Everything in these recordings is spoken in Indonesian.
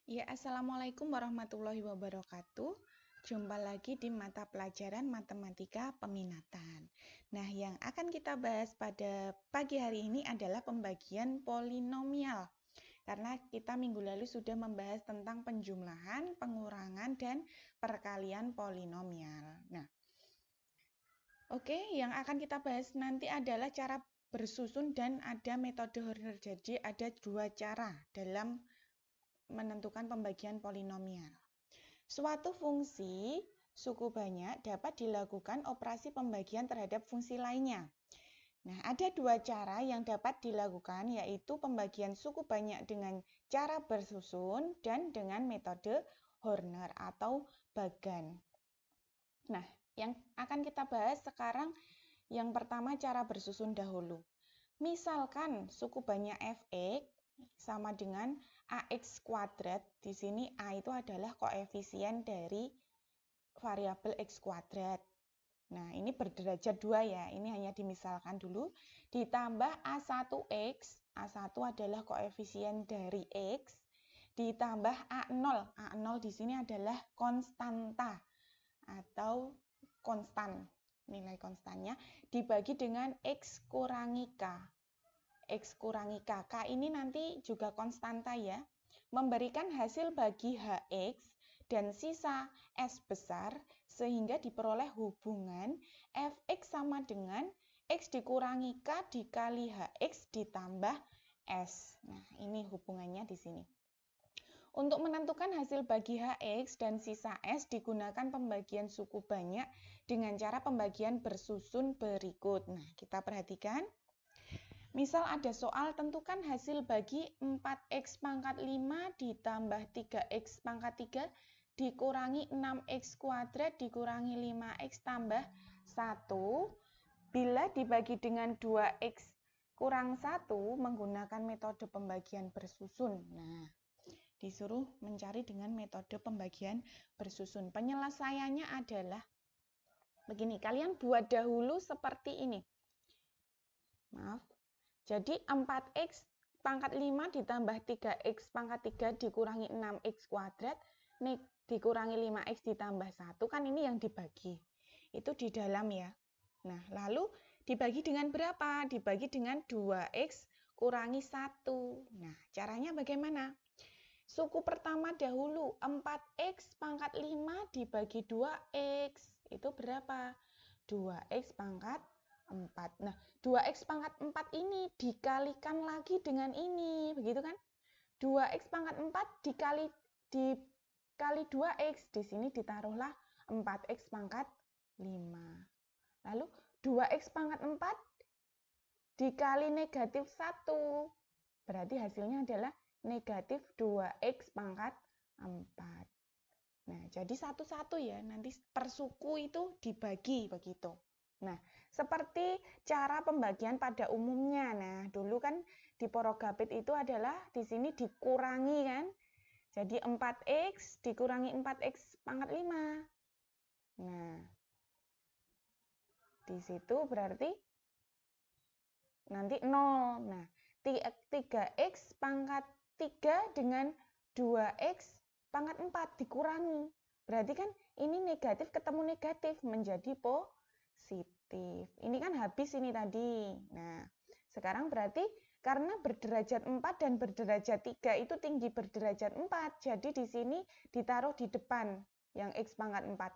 Ya, Assalamualaikum warahmatullahi wabarakatuh. Jumpa lagi di mata pelajaran Matematika Peminatan. Nah, yang akan kita bahas pada pagi hari ini adalah pembagian polinomial. Karena kita minggu lalu sudah membahas tentang penjumlahan, pengurangan, dan perkalian polinomial. Nah, oke, yang akan kita bahas nanti adalah cara bersusun dan ada metode Horner. Jadi, ada dua cara dalam menentukan pembagian polinomial. Suatu fungsi suku banyak dapat dilakukan operasi pembagian terhadap fungsi lainnya. Nah, ada dua cara yang dapat dilakukan, yaitu pembagian suku banyak dengan cara bersusun dan dengan metode Horner atau Bagan. Nah, yang akan kita bahas sekarang yang pertama cara bersusun dahulu. Misalkan suku banyak fx sama dengan ax kuadrat. Di sini a itu adalah koefisien dari variabel x kuadrat. Nah, ini berderajat 2 ya. Ini hanya dimisalkan dulu. Ditambah a1x. A1 adalah koefisien dari x. Ditambah a0. A0 di sini adalah konstanta atau konstan. Nilai konstannya dibagi dengan x kurangi k. X kurangi k. K ini nanti juga konstanta ya. Memberikan hasil bagi hx dan sisa s besar sehingga diperoleh hubungan fx sama dengan x dikurangi k dikali hx ditambah s. Nah, ini hubungannya di sini. Untuk menentukan hasil bagi hx dan sisa s digunakan pembagian suku banyak dengan cara pembagian bersusun berikut. Nah, kita perhatikan. Misal ada soal tentukan hasil bagi 4x pangkat 5 ditambah 3x pangkat 3 dikurangi 6x kuadrat dikurangi 5x tambah 1 bila dibagi dengan 2x kurang 1 menggunakan metode pembagian bersusun. Nah, disuruh mencari dengan metode pembagian bersusun. Penyelesaiannya adalah begini, kalian buat dahulu seperti ini. Maaf. Jadi 4x pangkat 5 ditambah 3x pangkat 3 dikurangi 6x kuadrat dikurangi 5x ditambah 1 kan ini yang dibagi. Itu di dalam ya. Nah, lalu dibagi dengan berapa? Dibagi dengan 2x kurangi 1. Nah, caranya bagaimana? Suku pertama dahulu 4x pangkat 5 dibagi 2x. Itu berapa? 2x pangkat 4. Nah, 2x pangkat 4 ini dikalikan lagi dengan ini, begitu kan? 2x pangkat 4 dikali 2x. Di sini ditaruhlah 4x pangkat 5. Lalu 2x pangkat 4 dikali negatif 1. Berarti hasilnya adalah negatif 2x pangkat 4. Nah, jadi satu-satu ya, nanti per suku itu dibagi begitu. Nah, seperti cara pembagian pada umumnya. Nah, dulu kan di Porogapit itu adalah di sini dikurangi kan. Jadi 4x dikurangi 4x pangkat 5. Nah, di situ berarti nanti 0. Nah, 3x pangkat 3 dengan 2x pangkat 4 dikurangi. Berarti kan ini negatif ketemu negatif menjadi positif. Ini kan habis ini tadi. Nah, sekarang berarti karena berderajat 4 dan berderajat 3 itu tinggi berderajat 4. Jadi di sini ditaruh di depan yang x pangkat 4.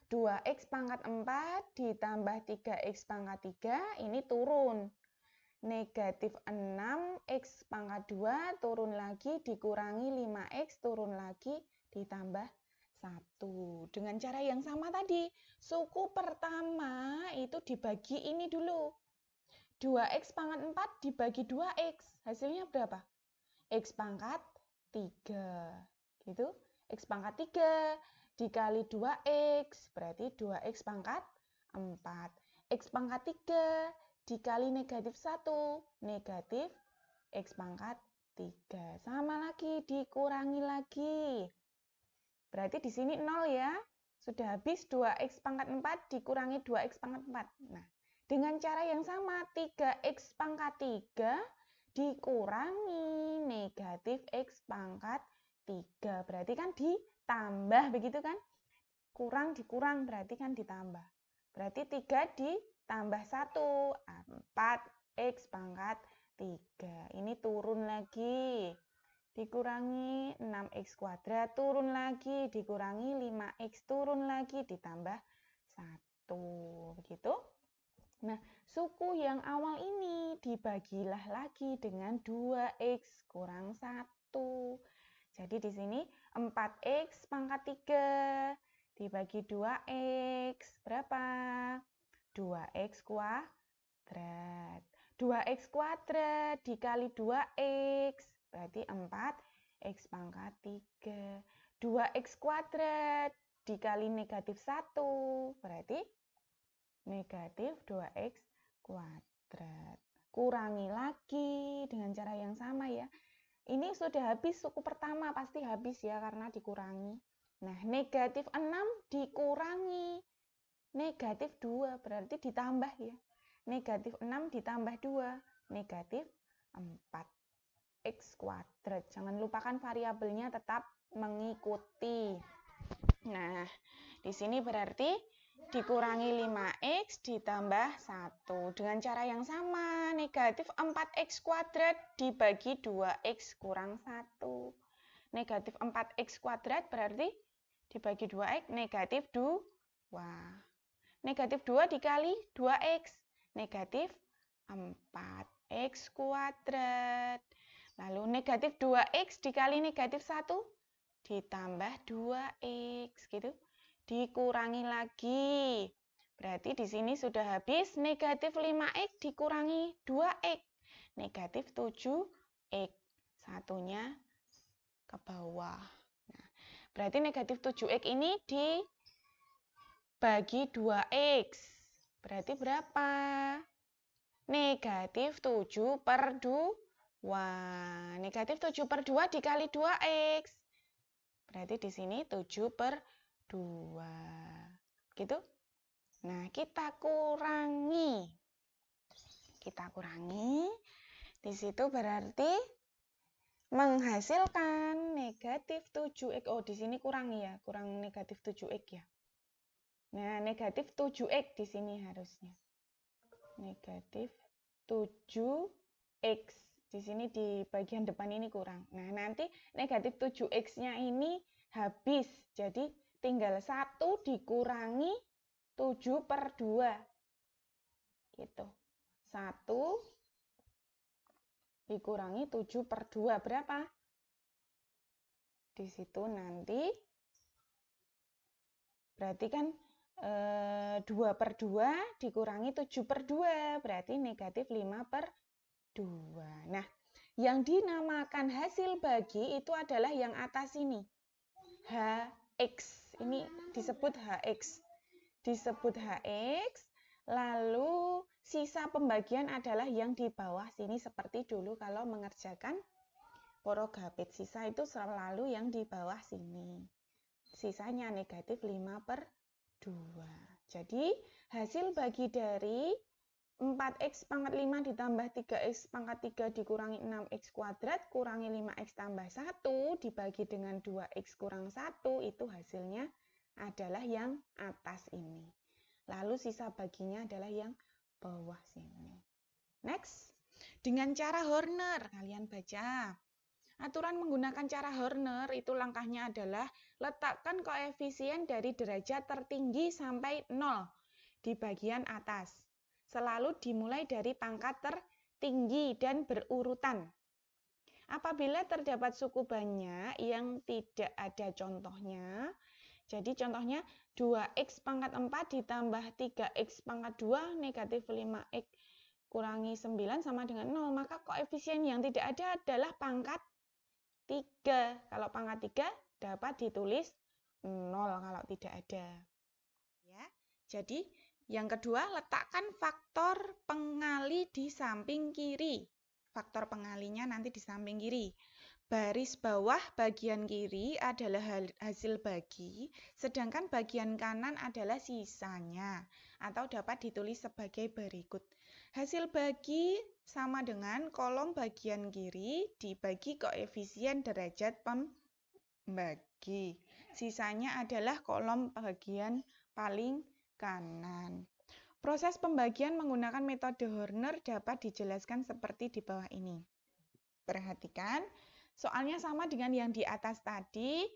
2x pangkat 4 ditambah 3x pangkat 3 ini turun. Negatif 6x pangkat 2 turun lagi dikurangi 5x turun lagi ditambah 1. Dengan cara yang sama tadi, suku pertama itu dibagi ini dulu. 2x pangkat 4 dibagi 2x, hasilnya berapa? X pangkat 3. Gitu. X pangkat 3 dikali 2x, berarti 2x pangkat 4. X pangkat 3 dikali negatif 1, negatif x pangkat 3. Sama lagi, dikurangi lagi. Berarti di sini 0 ya. Sudah habis 2x pangkat 4 dikurangi 2x pangkat 4. Nah, dengan cara yang sama, 3x pangkat 3 dikurangi negatif x pangkat 3. Berarti kan ditambah, begitu kan? Kurang dikurang berarti kan ditambah. Berarti 3 ditambah 1, 4x pangkat 3. Ini turun lagi. Dikurangi 6x kuadrat, turun lagi. Dikurangi 5x, turun lagi. Ditambah 1. Begitu. Nah, suku yang awal ini dibagilah lagi dengan 2x kurang 1. Jadi di sini 4x pangkat 3 dibagi 2x berapa? 2x kuadrat. 2x kuadrat dikali 2x berarti 4x pangkat 3. 2x kuadrat dikali negatif 1 berarti negatif 2x kuadrat. Kurangi lagi dengan cara yang sama ya. Ini sudah habis suku pertama, pasti habis ya karena dikurangi. Nah, negatif 6 dikurangi negatif 2, berarti ditambah ya. Negatif 6 ditambah 2, negatif 4x kuadrat. Jangan lupakan variabelnya tetap mengikuti. Nah, di sini berarti dikurangi 5x ditambah 1. Dengan cara yang sama, negatif 4x kuadrat dibagi 2x kurang 1. Negatif 4x kuadrat berarti dibagi 2x, negatif 2. Negatif 2 dikali 2x, negatif 4x kuadrat. Lalu negatif 2x dikali negatif 1, ditambah 2x, gitu. Dikurangi lagi. Berarti di sini sudah habis negatif 5x dikurangi 2x. Negatif 7x. Satunya ke bawah. Nah, berarti negatif 7x ini dibagi 2x. Berarti berapa? Negatif 7/2. Negatif 7/2 dikali 2x. Berarti di sini 7/2. Gitu? Nah, kita kurangi. Di situ berarti menghasilkan negatif 7x. Oh, di sini kurang ya, kurang negatif 7x ya. Nah, negatif 7x di sini harusnya. Negatif 7x. Di sini di bagian depan ini kurang. Nah, nanti negatif 7x-nya ini habis. Jadi, tinggal 1 dikurangi 7/2. Gitu. 1 dikurangi 7/2. Berapa? Di situ nanti, berarti kan 2/2 dikurangi 7/2. Berarti negatif 5/2. Nah, yang dinamakan hasil bagi itu adalah yang atas ini. HX. Ini disebut HX. Lalu sisa pembagian adalah yang di bawah sini seperti dulu kalau mengerjakan porogapit. Sisa itu selalu yang di bawah sini. Sisanya negatif 5/2. Jadi hasil bagi dari 4x pangkat 5 ditambah 3x pangkat 3 dikurangi 6x kuadrat kurangi 5x tambah 1 dibagi dengan 2x kurang 1, itu hasilnya adalah yang atas ini. Lalu sisa baginya adalah yang bawah sini. Next, dengan cara Horner, kalian baca. Aturan menggunakan cara Horner itu langkahnya adalah letakkan koefisien dari derajat tertinggi sampai 0 di bagian atas. Selalu dimulai dari pangkat tertinggi dan berurutan. Apabila terdapat suku banyak yang tidak ada contohnya, jadi contohnya 2x pangkat 4 ditambah 3x pangkat 2 negatif 5x kurangi 9 sama dengan 0. Maka koefisien yang tidak ada adalah pangkat 3. Kalau pangkat 3 dapat ditulis 0 kalau tidak ada. Ya, jadi yang kedua, letakkan faktor pengali di samping kiri. Faktor pengalinya nanti di samping kiri. Baris bawah bagian kiri adalah hasil bagi, sedangkan bagian kanan adalah sisanya, atau dapat ditulis sebagai berikut. Hasil bagi sama dengan kolom bagian kiri dibagi koefisien derajat bagi. Sisanya adalah kolom bagian paling kanan. Proses pembagian menggunakan metode Horner dapat dijelaskan seperti di bawah ini. Perhatikan, soalnya sama dengan yang di atas tadi.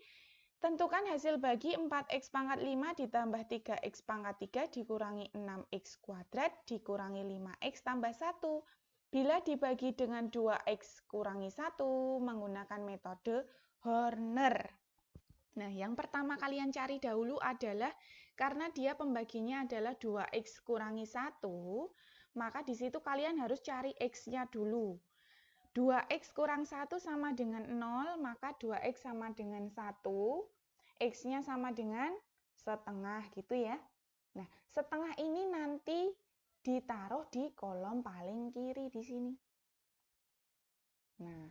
Tentukan hasil bagi 4x pangkat 5 ditambah 3x pangkat 3 dikurangi 6x kuadrat dikurangi 5x tambah 1. Bila dibagi dengan 2x kurangi 1 menggunakan metode Horner. Nah, yang pertama kalian cari dahulu adalah karena dia pembaginya adalah 2x kurangi 1, maka di situ kalian harus cari x-nya dulu. 2x kurang 1 sama dengan 0, maka 2x sama dengan 1, x-nya sama dengan setengah gitu ya. Nah, setengah ini nanti ditaruh di kolom paling kiri di sini. Nah,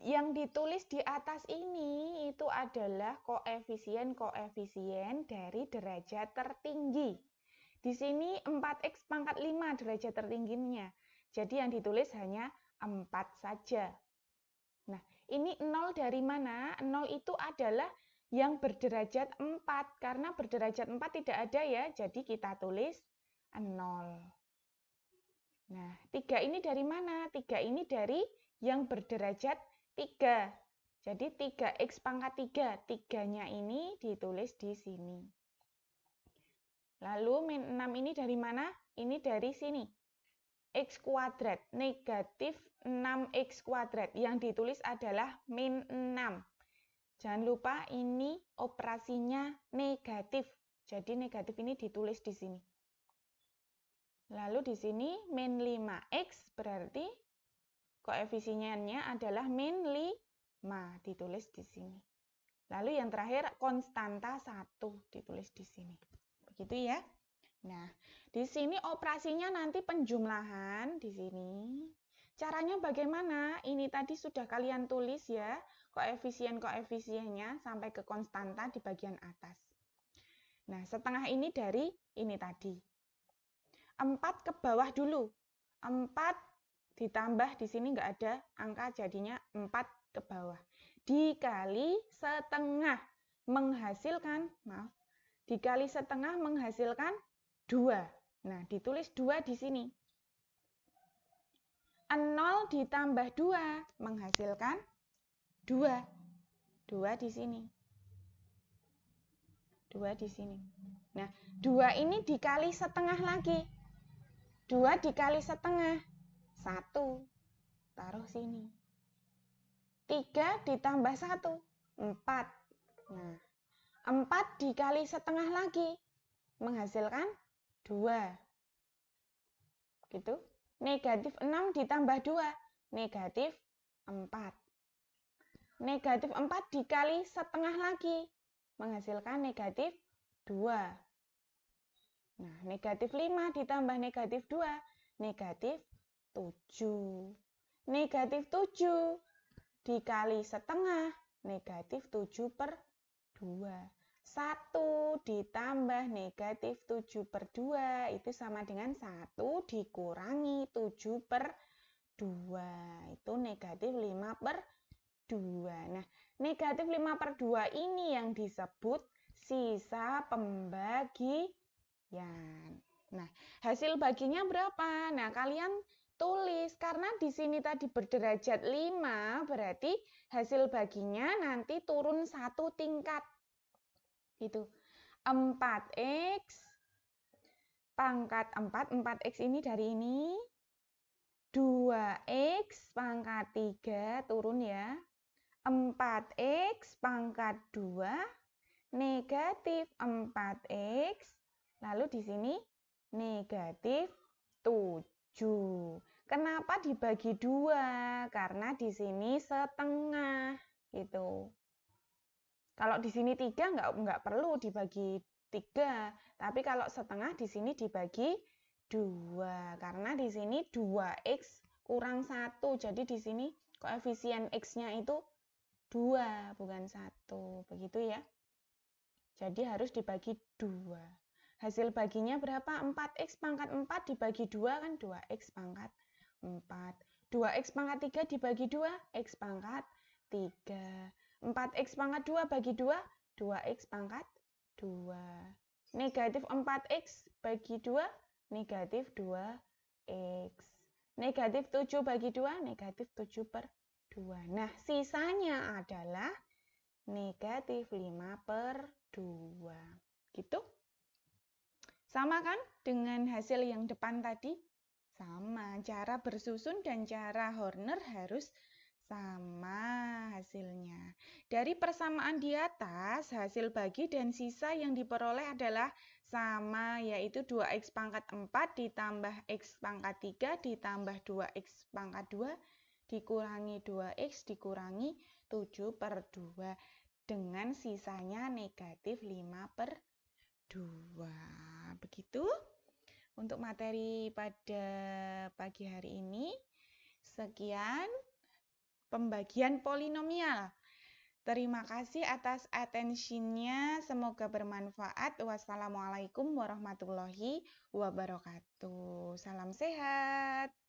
yang ditulis di atas ini itu adalah koefisien-koefisien dari derajat tertinggi. Di sini 4x pangkat 5 derajat tertingginya. Jadi yang ditulis hanya 4 saja. Nah, ini 0 dari mana? 0 itu adalah yang berderajat 4. Karena berderajat 4 tidak ada ya, jadi kita tulis 0. Nah, 3 ini dari mana? 3 ini dari yang berderajat 3. Jadi 3x pangkat 3. 3-nya ini ditulis di sini. Lalu min 6 ini dari mana? Ini dari sini. X kuadrat, negatif 6x kuadrat. Yang ditulis adalah min 6. Jangan lupa ini operasinya negatif. Jadi negatif ini ditulis di sini. Lalu di sini min 5x berarti koefisiennya adalah min 5. Ditulis di sini. Lalu yang terakhir konstanta 1 ditulis di sini. Begitu ya. Nah, di sini operasinya nanti penjumlahan di sini. Caranya bagaimana? Ini tadi sudah kalian tulis ya, koefisien-koefisiennya sampai ke konstanta di bagian atas. Nah, setengah ini dari ini tadi. 4 ke bawah dulu. 4 ditambah di sini nggak ada angka jadinya 4 ke bawah. Dikali setengah menghasilkan, dikali setengah menghasilkan 2. Nah, ditulis 2 di sini. 0 ditambah 2 menghasilkan 2. 2 di sini. 2 di sini. Nah, 2 ini dikali setengah lagi. 2 dikali setengah. 1. Taruh sini. 3 ditambah 1. 4. Nah, 4 dikali setengah lagi. Menghasilkan 2. Gitu. Negatif 6 ditambah 2. Negatif 4. Negatif 4 dikali setengah lagi. Menghasilkan negatif 2. Nah, negatif 5 ditambah negatif 2. Negatif 7. Negatif 7 dikali setengah. Negatif 7 per 2. 1 ditambah negatif 7 per 2 itu sama dengan 1 dikurangi 7 per 2. Itu negatif 5 per 2. Nah, negatif 5 per 2 ini yang disebut sisa pembagian. Nah, hasil baginya berapa? Nah, kalian tulis. Karena di sini tadi berderajat 5, berarti hasil baginya nanti turun 1 tingkat. Itu 4x pangkat 4, 4x ini dari ini, 2x pangkat 3 turun ya, 4x pangkat 2 negatif 4x, lalu di sini negatif 7. Kenapa dibagi 2? Karena di sini setengah gitu. Kalau di sini 3 nggak perlu dibagi 3, tapi kalau setengah di sini dibagi 2. Karena di sini 2x kurang 1, jadi di sini koefisien x-nya itu 2, bukan 1. Begitu ya. Jadi harus dibagi 2. Hasil baginya berapa? 4x pangkat 4 dibagi 2 kan 2x pangkat 4. 2x pangkat 3 dibagi 2, x pangkat 3. 4x pangkat 2 bagi 2, 2x pangkat 2. Negatif 4x bagi 2, negatif 2x. Negatif 7 bagi 2, negatif 7 per 2. Nah, sisanya adalah negatif 5 per 2. Gitu. Sama kan dengan hasil yang depan tadi? Sama, cara bersusun dan cara Horner harus sama hasilnya. Dari persamaan di atas, hasil bagi dan sisa yang diperoleh adalah sama, yaitu 2x pangkat 4 ditambah x pangkat 3 ditambah 2x pangkat 2 dikurangi 2x dikurangi 7 per 2. Dengan sisanya negatif 5 per 2. Begitu untuk materi pada pagi hari ini. Sekian pembagian polinomial. Terima kasih atas atensinya. Semoga bermanfaat. Wassalamualaikum warahmatullahi wabarakatuh. Salam sehat.